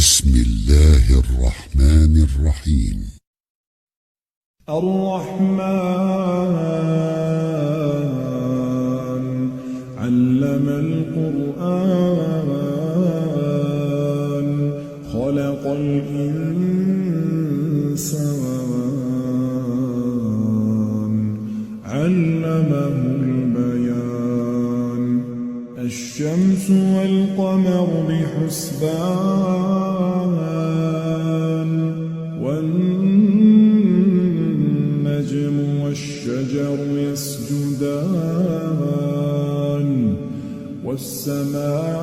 بسم الله الرحمن الرحيم. الرحمن علم القرآن خلق الإنسان علمه البيان الشمس والقمر بحسبان والنجم والشجر يسجدان والسماء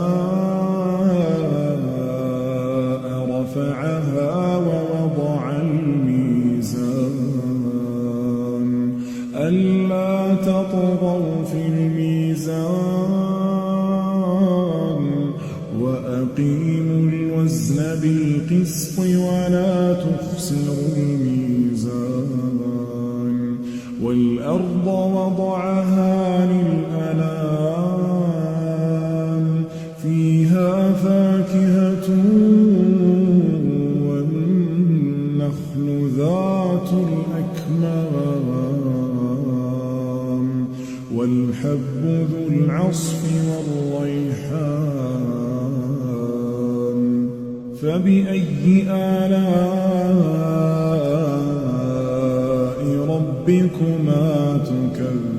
رفعها ووضع الميزان ألا تطغوا في الميزان وأقيموا الوزن بالقسط ولا تخسروا الميزان والأرض وضعها للأنام فيها فاكهة والنخل ذات الأكمام والحب ذو العصف والريحان فبأي آلاء ربكما تكذبان